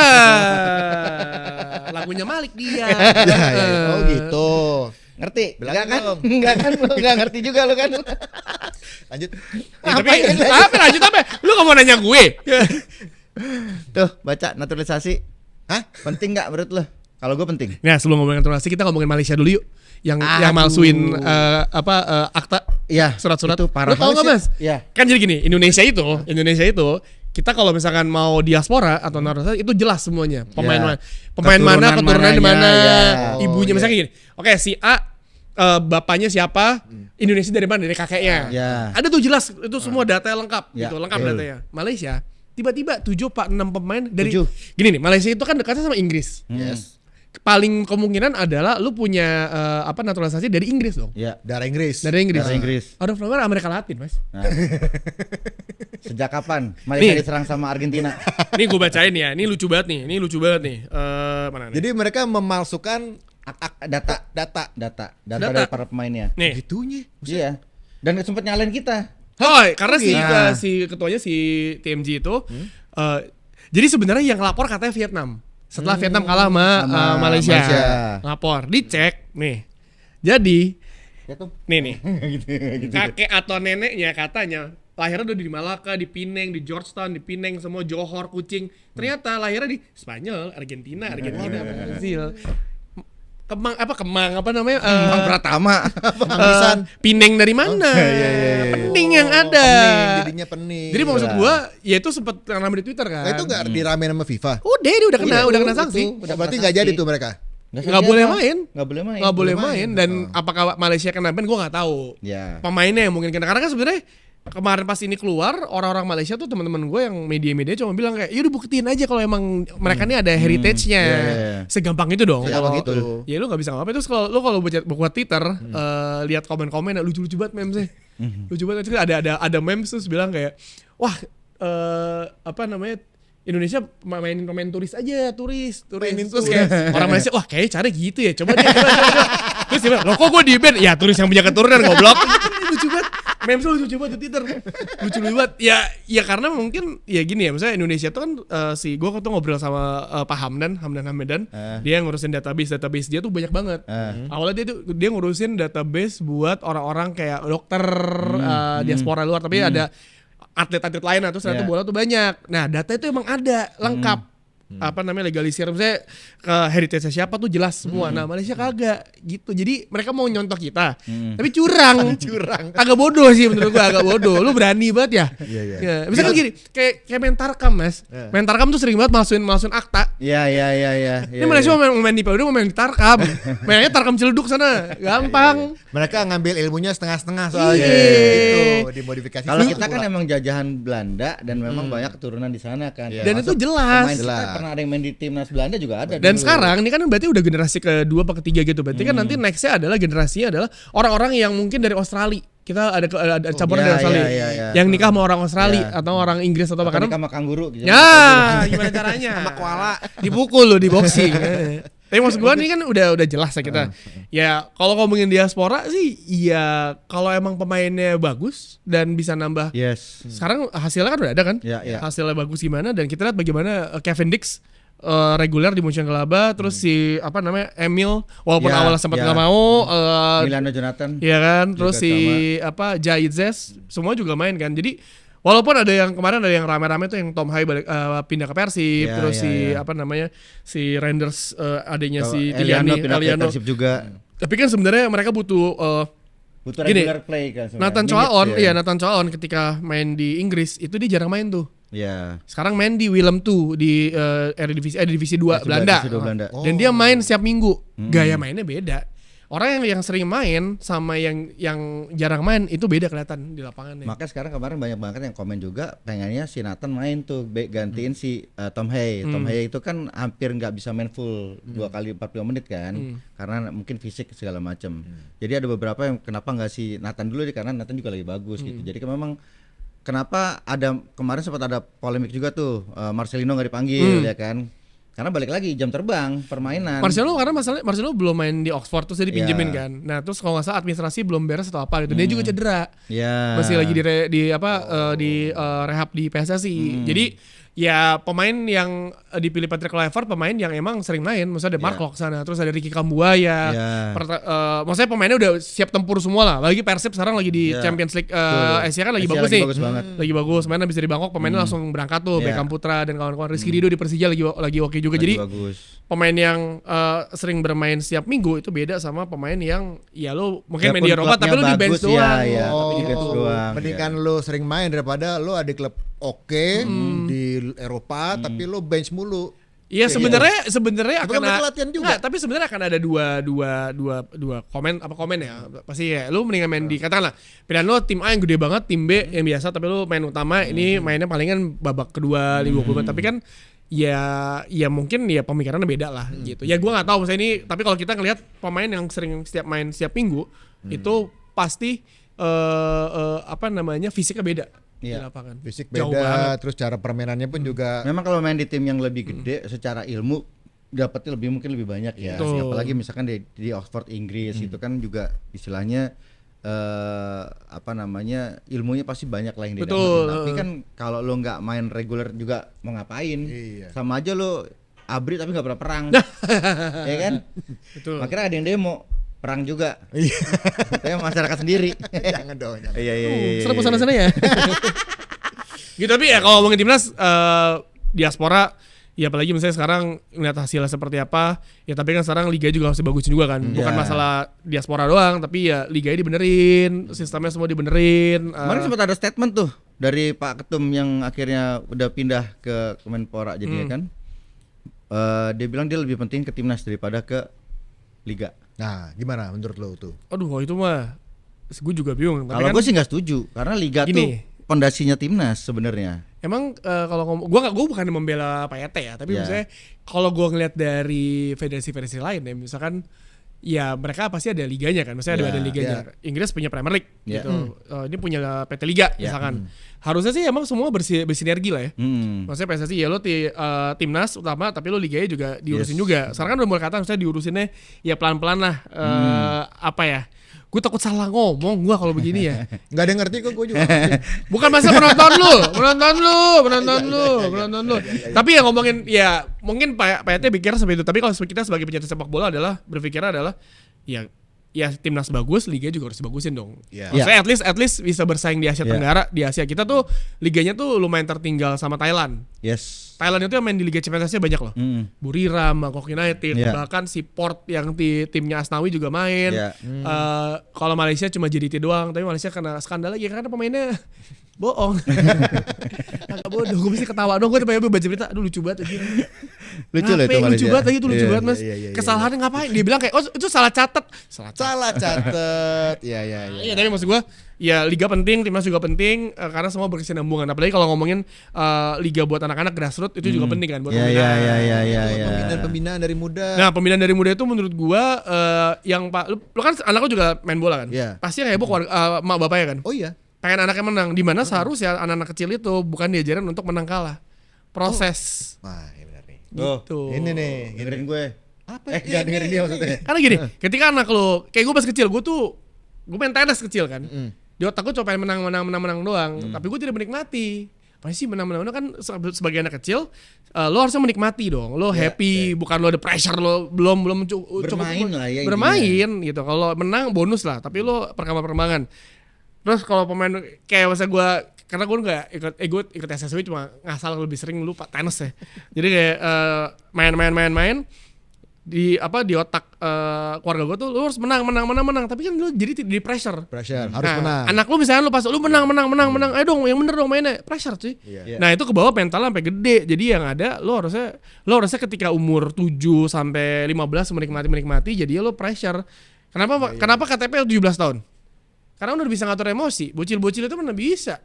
lagunya Malik dia. Ya. Oh gitu. Ngerti? Bilangin Enggak kan? dong. Enggak kan? Lu enggak ngerti juga lu kan. Lanjut. Tapi apa lanjut apa? Lu nggak mau nanya gue? Tuh, baca naturalisasi. Hah? Penting nggak menurut lo? Kalau gue penting. Nah sebelum ngomongin naturalisasi kita ngomongin Malaysia dulu yuk. Yang Aduh. malsuin akta Iya, surat-surat. itu parah. Lu tahu nggak Mas? Iya. Kan jadi gini, Indonesia itu kita kalau misalkan mau diaspora atau naturalisasi itu jelas semuanya. Pemain Ya. mana, pemain mana, Keturunan keturunan di mana, mananya, ya. ibunya Oh, misalnya gini. Oke, si A bapaknya siapa? Indonesia dari mana? Dari kakeknya. Ya. Ada tuh jelas itu semua datanya lengkap Ya, gitu, lengkap betul. datanya. Malaysia tiba-tiba 7 Pak 6 pemain dari 7. gini nih, Malaysia itu kan dekatnya sama Inggris. Yes. Paling kemungkinan adalah lu punya naturalisasi dari Inggris dong. Iya. Darah Inggris. Dari Inggris. Darah Inggris. Out of nowhere Amerika Latin, Mas. Nah. Sejak kapan Malaysia Nih. diserang sama Argentina? Ini gue bacain ya. Ini lucu banget nih. Mana nih? Jadi mereka memalsukan Data data. dari para pemainnya. Nih. Gitunya. Iya. Dan sempat nyalain kita. Hoi, karena Nah. si ketuanya si TMG itu jadi sebenarnya yang lapor katanya Vietnam. Setelah Vietnam kalah sama Malaysia. Malaysia. Lapor, dicek nih. Jadi Ya tuh. nih. gitu. Kakek atau neneknya katanya lahirnya udah di Malaka, di Penang, di Georgetown, di Penang, semua Johor, Kucing. Ternyata lahirnya di Spanyol, Argentina, Brazil. Kemang apa namanya? Bang Pratama. Penghabisan. Pineng dari mana? Pening yang ada. Pening, jadinya pening. Jadi maksud gua, ya itu sempat rame di Twitter kan. Nah, itu nggak diramein sama FIFA. Udah, dia udah kena, Iya, udah kena itu. sanksi. Udah Berarti kena nggak jadi sanksi. tuh mereka. Nggak boleh main. Nggak boleh main. Nggak boleh Boleh main. main. Dan apakah Malaysia kena ban? Gua nggak tahu. Ya. Pemainnya yang mungkin kena karena kan sebenarnya kemarin pas ini keluar orang-orang Malaysia tuh teman-teman gue yang media-media cuma bilang kayak yaudah buktiin aja kalau emang mereka ini ada heritage-nya. Segampang itu dong. Segampang Kalau itu. ya lu nggak bisa ngapa-ngapain. Terus kalau lu buka Twitter lihat komen-komen lucu-lucu banget memesnya. Lucu banget. Terus ada memes terus bilang kayak wah apa namanya Indonesia mainin pemain turis aja, turis. Terus kayak orang Malaysia, wah kayaknya cara gitu ya, coba deh, coba. Terus dia bilang, loh kok gue di ban? Ya turis yang punya keturunan, goblok. Lucu banget, memes lucu banget di Twitter. Lucu banget, ya karena mungkin, ya gini ya, misalnya Indonesia tuh kan, gue tuh ngobrol sama Pak Hamdan Hamedan, dia ngurusin database dia tuh banyak banget. Awalnya dia ngurusin database buat orang-orang kayak dokter, diaspora luar, tapi ada atlet-atlet lain atau ternyata bola tuh banyak. Nah, data itu emang ada lengkap. Apa namanya legalisir misalnya heritage siapa tuh jelas semua. Nah, Malaysia kagak gitu. Jadi mereka mau nyontoh kita. Tapi curang. Agak bodoh sih menurut gua, agak bodoh. Lu berani banget ya? Ya, misalkan gini, kayak Mentarkam, Mas. Mentarkam tuh sering banget masukin akta. Iya. Ini Malaysia mau main di Peldu, mau main di Tarkam. Mainnya Tarkam Ciledug sana. Gampang. Mereka ngambil ilmunya setengah-setengah soalnya. Gitu, dimodifikasi. Kalau kita kan emang jajahan Belanda dan memang banyak keturunan di sana kan. Dan itu jelas. Pernah ada yang main di timnas Belanda juga ada. Dan dulu. sekarang ini kan berarti udah generasi kedua atau ketiga gitu. Berarti kan nanti nextnya adalah generasinya adalah orang-orang yang mungkin dari Australia. Kita ada campuran dari Australia. Yang nikah sama orang Australia atau orang Inggris atau nikah sama kanguru gitu. Ya, gimana caranya? Sama koala. Dipukul lo di boxing. Tapi maksud gua nih kan udah jelas ya kita. Ya kalau ngomongin diaspora sih ya kalau emang pemainnya bagus dan bisa nambah. Sekarang hasilnya kan udah ada kan? Hasilnya bagus gimana dan kita lihat bagaimana Kevin Dix reguler di Mönchengladbach, terus si apa namanya Emil walaupun awalnya sempat nggak mau, Milano Jonathan, ya kan, terus si apa Jaizes semua juga main kan. Jadi walaupun ada yang kemarin ada yang rame-rame tuh yang Tom Hai balik pindah ke Persib, terus si apa namanya si Renders adanya si Eliano pindah ke Persib juga. Tapi kan sebenarnya mereka butuh regular play kan. Nathan Choaon ketika main di Inggris itu dia jarang main tuh. Sekarang main di Willem 2 di divisi 2 Belanda. Dan dia main setiap minggu. Gaya mainnya beda. Orang yang sering main sama yang jarang main itu beda kelihatan di lapangan. Makanya sekarang kemarin banyak banget yang komen juga pengennya si Nathan main tuh gantiin si Tom Hay. Tom Hay itu kan hampir nggak bisa main full 2 kali 45 menit kan, karena mungkin fisik segala macam. Jadi ada beberapa yang kenapa nggak si Nathan dulu karena Nathan juga lagi bagus gitu. Jadi memang kenapa ada kemarin sempat ada polemik juga tuh Marcelino nggak dipanggil ya kan? Karena balik lagi jam terbang permainan. Marcelo belum main di Oxford terus dia dipinjemin kan. Nah terus kalau nggak salah administrasi belum beres atau apa gitu. Dia juga cedera. Masih lagi di rehab di PSSI. Jadi ya pemain yang dipilih Patrick Kluivert pemain yang emang sering main. Maksudnya ada Mark Locke sana, terus ada Ricky Kambuaya. Maksudnya pemainnya udah siap tempur semua lah. Lagi Persib sekarang lagi di Champions League Asia kan lagi bagus nih. Lagi bagus. Mainnya bisa di Bangkok, pemainnya langsung berangkat tuh. Beckham Putra dan kawan-kawan. Rizky Ridho di Persija lagi oke juga. Jadi pemain yang sering bermain setiap minggu itu beda sama pemain yang ya lo mungkin main di Eropa tapi lo di bench doang. Mendingan lo sering main daripada lo ada klub di Eropa tapi lo bench mulu. Iya sebenarnya akan ada latihan juga. Tapi sebenarnya akan ada dua komen ya. Pasti ya lu mendingan main di katakanlah pilihan lo tim A yang gede banget, tim B yang biasa tapi lu main utama ini mainnya palingan babak kedua 50 menit tapi kan ya mungkin ya pemikirannya beda lah gitu. Ya gua enggak tahu misalnya ini tapi kalau kita ngelihat pemain yang sering main setiap minggu itu pasti fisiknya beda. Di lapangan. Fisik beda, terus cara permainannya pun juga. Memang kalau main di tim yang lebih gede secara ilmu dapatnya mungkin lebih banyak ya. Apalagi misalkan di Oxford Inggris itu kan juga istilahnya ilmunya pasti banyak lah yang didapat. Tapi kan kalau lo nggak main reguler juga mau ngapain? Sama aja lo abri tapi nggak pernah perang, ya kan? Betul. Makanya ada yang demo. Perang juga. Tapi masyarakat sendiri. Jangan dong. Iya. Serap sana-sana ya. Gitu tapi ya kalau ngomongin timnas diaspora ya apalagi misalnya sekarang ngeliat hasilnya seperti apa ya tapi kan sekarang liga juga harus dibagusin juga kan. Bukan masalah diaspora doang tapi ya liganya dibenerin, sistemnya semua dibenerin. Kemarin sempat ada statement tuh dari Pak Ketum yang akhirnya udah pindah ke Kemenpora jadinya kan. Dia bilang dia lebih penting ke timnas daripada ke liga. Nah, gimana menurut lo tuh? Aduh, itu mah gue juga bingung. Tapi Kalau kan gue sih nggak setuju karena liga Gini. tuh pondasinya timnas sebenarnya. emang kalau ngomong, gue bukan membela PYT ya, tapi Ya. misalnya kalau gue ngeliat dari federasi-federasi lain ya, misalkan ya mereka pasti ada liganya kan, misalnya Ya, ada liganya. Inggris punya Premier League Ya. gitu, ini punya PT Liga Ya. misalkan. Harusnya sih emang semua bersinergi lah ya. Maksudnya PSSI ya lo timnas utama, tapi lo liganya juga diurusin Yes. juga. Sekarang kan udah mulai kata misalnya diurusinnya ya pelan-pelan lah. Apa ya? Gue takut salah ngomong gue kalau begini ya. Nggak ada yang ngerti kok, gue juga. Bukan masa menonton lu. Tapi ya ngomongin ya mungkin PYT pikir seperti itu. Tapi kalau kita sebagai pencinta sepak bola berpikir adalah ya timnas bagus, liga juga harus dibagusin dong. Iya. Maksudnya at least bisa bersaing di Asia Iya. Tenggara. Di Asia kita tuh liganya tuh lumayan tertinggal sama Thailand. Yes. Thailand itu yang main di Liga Champions Asia banyak loh. Buriram, Bangkok United, Iya. bahkan si Port yang timnya Asnawi juga main. Iya. Kalau Malaysia cuma JDT doang, tapi Malaysia kena skandal lagi karena pemainnya bohong. Agak bodoh, gue mesti ketawa dong. Gue tiba baca berita, aduh lucu banget aja. Lucu loh itu Lucu Malaysia. banget lagi, itu lucu Iya. banget mas. iya. Kesalahannya ngapain? Dia bilang kayak, oh itu salah catat. Salah catet. Iya. Iya, tapi maksud gue, ya liga penting, timnas juga penting, karena semua berkesinambungan. Apalagi kalau ngomongin liga buat anak-anak grassroots itu juga penting kan buat Iya, pembinaan. iya. Pembinaan dari muda. Nah, pembinaan dari muda itu menurut gua yang lu kan anak lu juga main bola kan? Iya. Pasti yang heboh keluarga mak bapaknya kan? Oh iya. Pengen anaknya menang. Di mana seharusnya anak-anak kecil itu bukan diajarin untuk menang kalah. Proses. Wah, iya benar nih. Gitu. Ini nih. Dengerin gue. Apa? Enggak dengerin dia maksudnya. Karena gini, ketika anak lu kayak gua pas kecil, gua main tenis kecil kan. Di otak gua cuma pengen menang doang, tapi gua tidak menikmati. Apa sih menang kan sebagai anak kecil, lo harusnya menikmati dong. Lo happy, bukan lo ada pressure, lo belum cukup Bermain lah ya intinya. bermain gitu. Kalau menang bonus lah, tapi lo perkembangan. Terus kalau pemain kayak masa gue, karena gue nggak ikut SSW cuma ngasal lebih sering lupa tenis ya. Jadi kayak main di otak keluarga gue tuh lo harus menang. Tapi kan lo jadi di pressure. Pressure, harus menang. Anak lu misalnya lu pas lu menang, ayo dong yang bener dong mainnya, pressure cuy. Iya. Nah itu ke bawah mental sampai gede. Jadi yang ada lu harusnya ketika umur 7 sampai 15 menikmati jadi lu pressure. Kenapa KTP 17 tahun? Karena udah bisa ngatur emosi. Bocil-bocil itu mana bisa.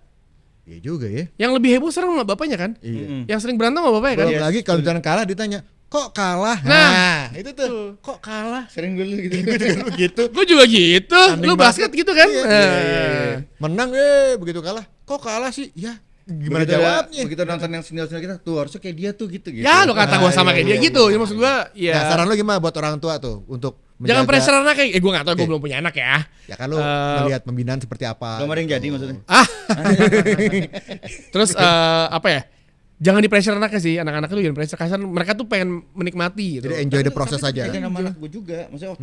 Iya juga ya. Yang lebih heboh sekarang sama bapaknya kan? Iya. Yang sering berantem sama bapaknya kan? Belum lagi kalau misalnya kalah ditanya, kok kalah? Nah, itu tuh. Kok kalah? Sering gue gitu. Begitu. Gue juga gitu. Lu basket gitu kan? Iya. Menang begitu kalah. Kok kalah sih? Ya, gimana jawabnya? Begitu nonton yang senior-senior kita tuh harusnya kayak dia tuh gitu. Ya lu kata gue sama kayak dia gitu. Ya maksud gue ya. Nah, saran lu gimana buat orang tua tuh untuk Jangan menjaga- pressure anak kayak gue gak tau, gue Oke. belum punya anak ya. Ya kan lu melihat pembinaan seperti apa? Belum ada yang jadi maksudnya. Terus apa ya? Jangan di pressure anaknya sih, anak-anak lu jangan pressure. Karena mereka tuh pengen menikmati gitu. Jadi enjoy the process aja. Tapi nama anak gue juga. Maksudnya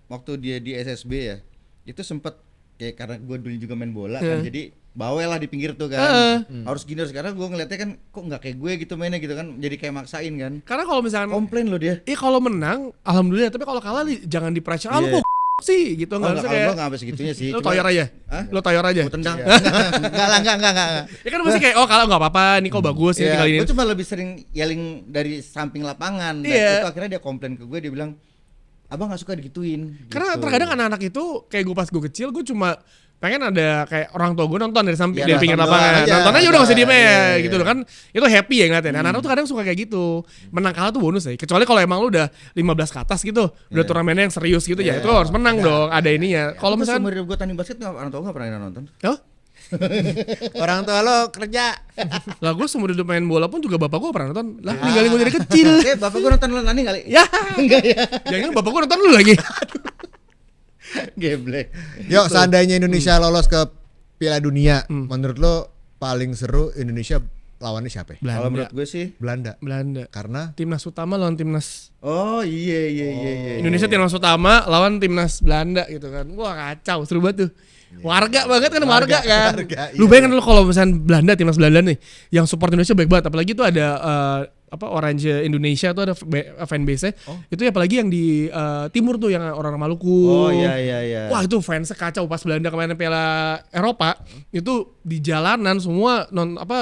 waktu dia di SSB ya, itu sempet kayak karena gue dulu juga main bola kan, jadi bawel lah di pinggir tuh kan. Harus gini harus, karena gue ngeliatnya kan kok nggak kayak gue gitu mainnya gitu kan, jadi kayak maksain kan. Karena kalau misalkan Komplain loh dia. kalau menang alhamdulillah, tapi kalau kalah jangan di pressure. Ah lu Iya. kok sih gitu, Oh, enggak enggak, usah kalau kayak gue nggak sampai segitunya sih. lu Cuma- toyor aja. Hah? Lu toyor aja. Gue tendang. Enggak. Ya kan mesti kayak kalah enggak apa-apa, nih kok bagus ya tinggal ini. Gue cuma lebih sering yelling dari samping lapangan. Dan Iya. itu akhirnya dia komplain ke gue, dia bilang, abang nggak suka digituin. Karena Gitu. terkadang anak-anak itu kayak gue pas gue kecil, gue cuma pengen ada kayak orang tua gue nonton dari samping Iya, dari pinggir nonton lapangan. doang aja. Nonton aja udah gak usah diem Iya. gitu loh kan. Itu happy ya ngeliatnya. Anak-anak tuh kadang suka kayak gitu. Menang kalah tuh bonus ya. Kecuali kalau emang lu udah 15 ke atas gitu, udah turnamennya yang serius gitu ya. Itu harus menang dong, ada ininya. Kalau Kalau misalkan misalnya gue tanding basket, orang tua nggak pernah nonton. oh, Orang tua lo kerja. lah gue seumur hidup main bola pun juga bapak gue pernah nonton. Lah ninggalin gue dari kecil. Bapak gue nonton lu nani kali. Ya. Enggak ya. Jangan bapak gue nonton lu lagi. Geblek. Yuk, seandainya Indonesia lolos ke Piala Dunia, menurut lo paling seru Indonesia lawannya siapa? Kalau menurut gue sih, Belanda. Karena Timnas utama lawan timnas oh iya. Indonesia, timnas utama lawan timnas Belanda gitu kan. Wah kacau, seru banget tuh. Warga banget kan, warga kan. warga, Lu iya. bayangin lu kalau misalnya Belanda, timnas Belanda nih, yang support Indonesia baik banget. Apalagi tuh ada Orange Indonesia tuh ada fanbase-nya. Itu apalagi yang di timur tuh yang orang Maluku. Oh iya. Wah itu fansnya kacau pas Belanda kemarin Piala Eropa, itu di jalanan semua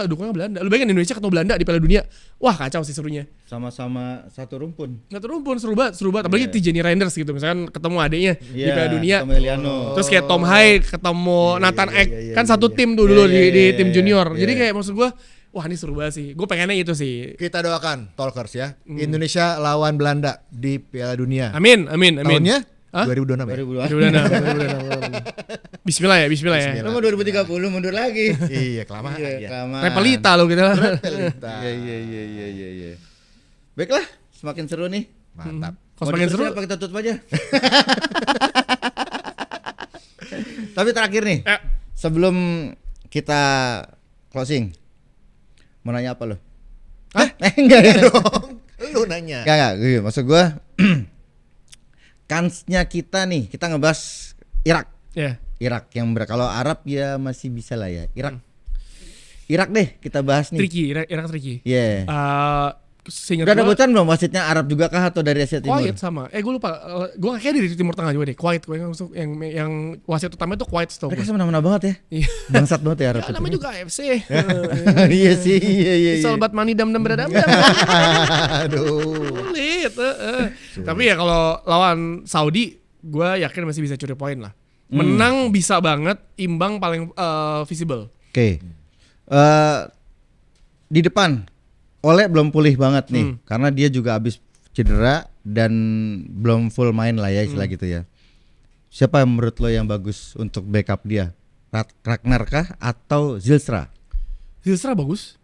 dukungnya Belanda. Lu bayangin Indonesia ketemu Belanda di Piala Dunia. wah kacau sih serunya. Sama-sama satu rumpun. Nggak rumpun seru banget. Apalagi Tijani Reinders gitu, misalkan ketemu adiknya di Piala Dunia. Tom Eliano. Terus kayak Tom Hai ketemu Nathan Ek, kan satu tim tuh dulu di tim junior. Jadi kayak maksud gue, wah ini seru banget sih. Gue pengennya itu sih. Kita doakan Talkers ya. Indonesia lawan Belanda di Piala Dunia. Amin. Tahunnya? Hah? 2026 ya? 2026. Bismillah ya. Bismillah. Lu mau 2030 mundur lagi. Iya, kelamaan. Kelamaan. Repelita lo kita. Iya. Baiklah, semakin seru nih. Mantap. Kalau semakin seru, apa kita tutup aja? Tapi terakhir nih, sebelum kita closing, mau nanya apa lo? Hah? Enggak ya? Lu nanya. Enggak, maksud gua kansnya kita nih, kita ngebahas Irak. ya. Irak yang kalau Arab ya masih bisa lah ya. Irak deh kita bahas nih. Tricky, Irak tricky. Iya. Seingat Udah ada gua, bocoran belum wasitnya Arab juga kah atau dari Asia Timur? Kuwait sama. Gue lupa. Gue kayak dari Timur Tengah juga deh. Kuwait yang wasit utama itu Kuwait setahu Mereka gue. semena-mena banget ya. Iya. Bangsat banget ya Arab. Ya, namanya juga AFC. Iya sih, iya. Salbat mani dam beradam. Aduh. Sulit. Tapi ya kalau lawan Saudi, gue yakin masih bisa curi poin lah. Menang bisa banget, imbang paling visible. Oke. Di depan Ole belum pulih banget nih karena dia juga habis cedera dan belum full main lah ya istilah gitu ya. Siapa yang menurut lo yang bagus untuk backup dia? Ragnar kah atau Zilstra? Zilstra bagus.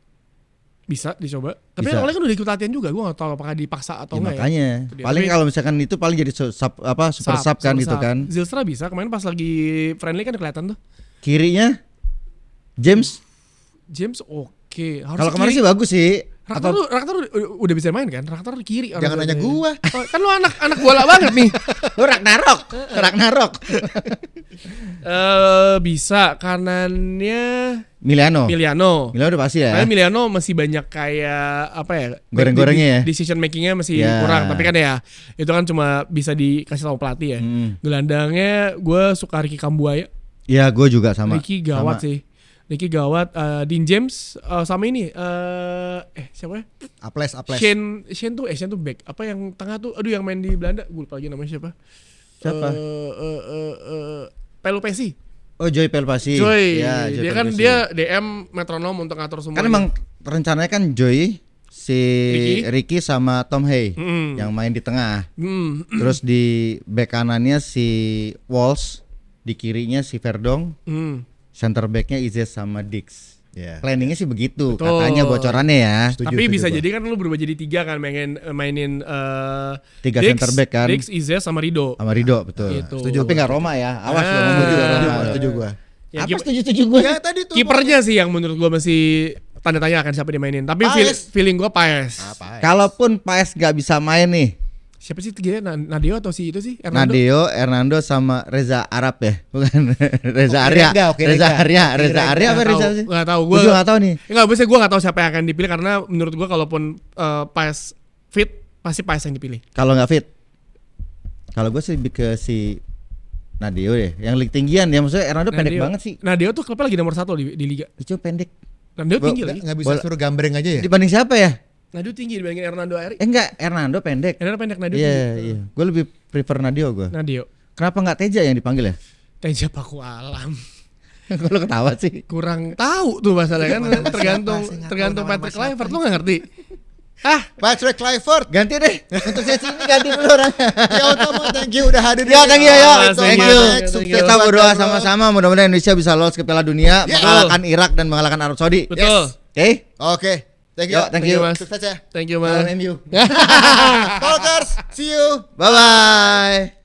Bisa dicoba. Tapi Bisa. Oleh kan udah ikut latihan juga, gue gak tahu apakah dipaksa atau Ya, enggak ya. makanya Itu dia. paling Tapi kalau misalkan itu paling jadi super sub kan gitu kan. Zilstra bisa, kemarin pas lagi friendly kan kelihatan tuh. Kirinya James. James oke. Harus Kalau kemarin kiri. sih bagus sih. Raktar udah bisa main kan? Raktar di kiri. Jangan nanya gua. Oh, kan lu anak bola banget nih. Lu Ragnarok. Bisa kanannya Miliano Miliano udah pasti ya. Karena Miliano masih banyak kayak apa ya? Goreng-gorengnya ya? Decision makingnya masih Ya. kurang. Tapi kan ya itu kan cuma bisa dikasih tahu pelatih ya. Gelandangnya gue suka Ricky Kambuaya. Ya gue juga sama. Ricky gawat sih. Ricky gawat. Dean James sama ini siapa ya? Aples. Shane tuh back. Apa yang tengah tuh? Aduh yang main di Belanda. Gue lupa lagi namanya siapa. Siapa? Pelupesi. Oh Joy Pelpasi. Joy. Ya, Joy Dia kan Pelpasi. dia DM metronom untuk ngatur semua. Kan emang rencananya kan Joy, si Ricky sama Tom Hay yang main di tengah. Terus di bek kanannya si Walsh, di kirinya si Verdong, center backnya Izes sama Dix. Ya. Planningnya sih begitu, Betul. katanya bocorannya ya. Tapi bisa jadi kan lu berubah jadi 3 kan mainin Tiga Dix, center back kan. Dix, Izes sama Rido. Sama Rido betul. Gitu. Setuju. Tapi nggak Roma ya. Awas lo ngomong juga Roma. Setuju gua. Ya, Apa setuju gue? Ya tadi tuh. kipernya sih yang menurut gua masih tanda tanya akan siapa dimainin. Tapi Paes. feeling gua Paes. Apa? Kalaupun Paes nggak bisa main nih, Siapa sih tiga? Nadeo atau si itu sih? Hernando? Nadeo, Hernando sama Reza Arab ya, bukan Reza Arya. Reza Arya apa Reza sih? Nggak tahu. Gue juga nggak tahu nih. Enggak, biasanya gue nggak tahu siapa yang akan dipilih karena menurut gue kalaupun Paes fit pasti Paes yang dipilih. Kalau nggak fit, kalau gue sih lebih ke si Nadeo deh, yang lig tinggian ya, maksudnya Hernando pendek banget sih. Nadeo tuh klubnya lagi nomor 1 di liga. Itu pendek. Nadeo tinggi lagi. Nggak bisa suruh gambreng aja ya? Dibanding siapa ya? Nadeo tinggi dibandingin Hernando Ari. Enggak, Hernando pendek. Hernando pendek, Nadeo Iya, tinggi. iya. Gue lebih prefer Nadeo gue. Nadeo. Kenapa nggak Teja yang dipanggil ya? Teja Paku Alam. Kok lo ketawa sih? Kurang tahu tuh masalahnya kan tergantung Siapa? Patrick Siapa? Kluivert lu nggak ngerti. Patrick Kluivert. Ganti deh. Untuk sesi ini ganti dulu orangnya. Ya Utama, thank you udah hadir. Ya, thank you ya. Thank Thank you. you. Thank you. Kita berdoa sama-sama mudah-mudahan Indonesia bisa lolos ke Piala Dunia, Yeah. mengalahkan Irak dan mengalahkan Arab Saudi. Oke? Betul. Oke. Thank you. Yo, thank you. Mas. Sukses ya. Thank you, Lawan Mas. MU. Talkers, see you. Bye bye.